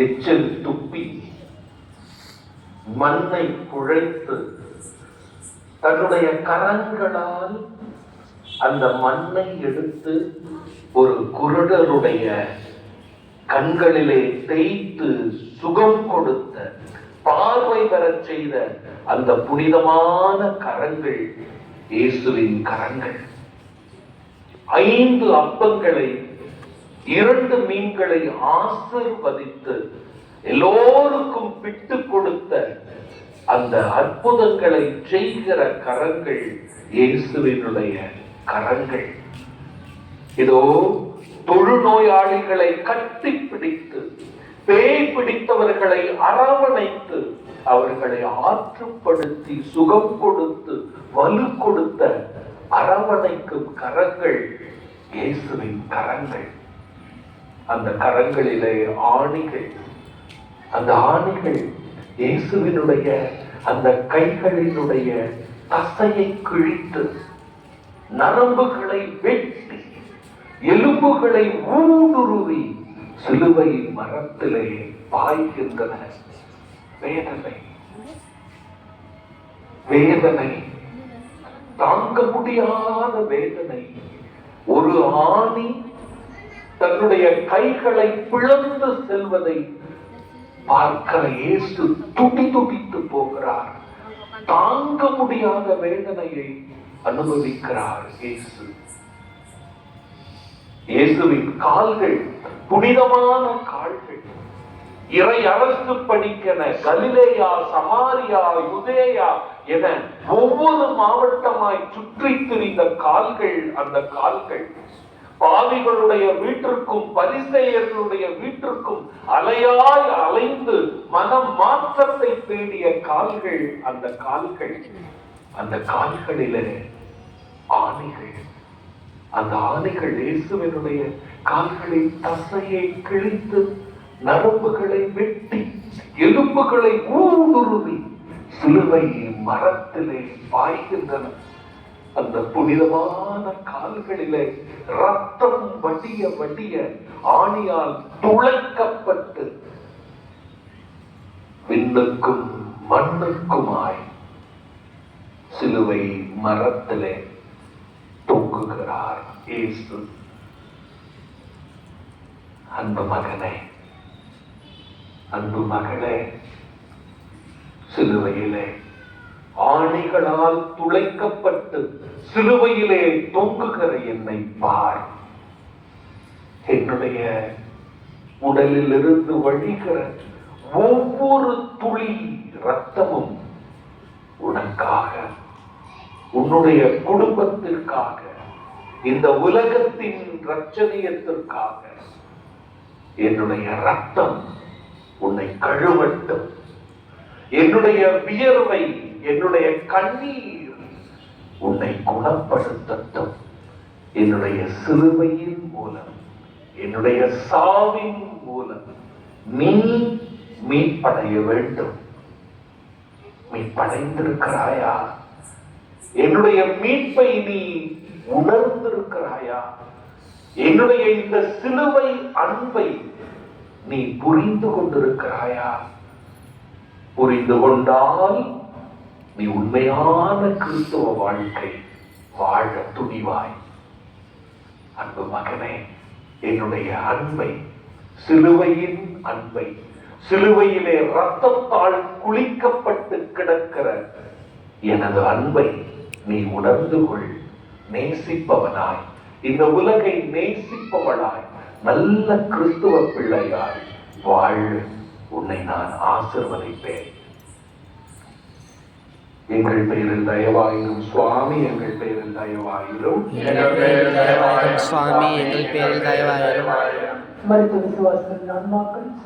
எச்சில் துப்பி மண்ணை குழைத்து தன்னுடைய கரங்களால் அந்த மண்ணை எடுத்து ஒரு குருடருடைய கண்களிலே தேய்த்து சுகம் கொடுத்த, பார்வை பெறச் செய்த அந்த புனிதமான கரங்கள் இயேசுவின் கரங்கள். 5 அப்பங்களை 2 மீன்களை ஆசீர்வதித்து எல்லோருக்கும் பிட்டு கொடுத்த அந்த அற்புதங்களை செய்கிற கரங்கள் இயேசுவினுடைய கரங்கள். இதோ தொழுநோயாளிகளை கட்டி பிடித்து, பேய் பிடித்தவர்களை அரவணைத்து, அவர்களை ஆற்றுப்படுத்தி சுகம் கொடுத்து வலு கொடுத்த அரவணைக்கும் கரங்கள் இயேசுவின் கரங்கள். அந்த கரங்களிலே ஆணிகள், அந்த ஆணிகள் இயேசுவினுடைய அந்த கைகளினுடைய தசையை கிழித்து நரம்புகளை வெட்டி எலும்புகளை ஊடுருவி சிலுவை மரத்திலே பாய்கின்றன. வேதனை, வேதனை, தாங்க முடியாத வேதனை. ஒரு ஆணி தன்னுடைய கைகளை பிளந்து செல்வதை பார்க்கிற இயேசு துடி துடித்து போகிறார். தாங்க முடியாத வேதனையை அனுபவிக்கிறார் இயேசு. இயேசுவின் கால்கள் புனிதமான கால்கள். இறை அரசு படிக்கென கலிலேயா, சமாரியா, யூதேயா என ஒவ்வொரு மாவட்டமாய் சுற்றி திரிந்த கால்கள். அந்த கால்கள் பாவிகளுடைய வீட்டிற்கும் பரிசேயர்களுடைய வீட்டிற்கும் அலையாய் அலைந்து மனம் மாற்றத்தை தேடிய கால்கள். அந்த கால்கள், அந்த கால்களிலே ஆணிகள். அந்த ஆணிகள் இயேசுவினுடைய கால்களின் தசையை கிழித்து நரம்புகளை வெட்டி எலும்புகளை ஊடுருவி சிலுவை மரத்திலே பாய்கின்றன. அந்த புனிதமான கால்களிலே ரத்தம் வடிய வடிய ஆணியால் துளைக்கப்பட்டு விண்ணுக்கும் மண்ணுக்குமாய் சிலுவை மரத்திலே தொங்குகிறார் இயேசு. அன்பு மகனே, அன்பு மகளே, சிலுவையிலே ஆணிகளால் துளைக்கப்பட்டு சிலுவையிலே தொங்குகிற என்னை பார். என்னுடைய உடலில் இருந்து வழிகிற ஒவ்வொரு துளி இரத்தமும் உனக்காக, உன்னுடைய குடும்பத்திற்காக, இந்த உலகத்தின் இரட்சணியத்திற்காக என்னுடைய இரத்தம் உன்னை கழுவட்டும். என்னுடைய வியர்வை, என்னுடைய கண்ணீர் உன்னை குணப்படுத்தட்டும். என்னுடைய சிலுவையின் மூலம், என்னுடைய சாவின் மூலம் நீ மீட்படைய வேண்டும். மீட்படைந்திருக்கிறாயா? என்னுடைய மீட்பை நீ உணர்ந்திருக்கிறாயா? என்னுடைய இந்த சிலுவை அன்பை நீ புரிந்து கொண்டிருக்கிறாயா? புரிந்து கொண்டால் நீ உண்மையான கிறிஸ்தவ வாழ்க்கை வாழ துணிவாய். அன்பு மகனே, என்னுடைய அன்பை, சிலுவையின் அன்பை, சிலுவையிலே இரத்தத்தால் குளிக்கப்பட்டு கிடக்கிற எனது அன்பை நீ உணர்ந்து கொள். நேசிப்பவனாய், இந்த உலகை நேசிப்பவனாய், நல்ல கிறிஸ்துவ பிள்ளையாய் வாழ். உன்னை நான் ஆசீர்வதிப்பேன். எங்கள் பெயரில் தயவாயிரும் சுவாமி, எங்கள் பெயரில் தயவாயிரும் சுவாமி, எங்கள் பெயரில் தயவாயிரும். மருத்துவ விசுவாசத்தின் நன்மாக்கள்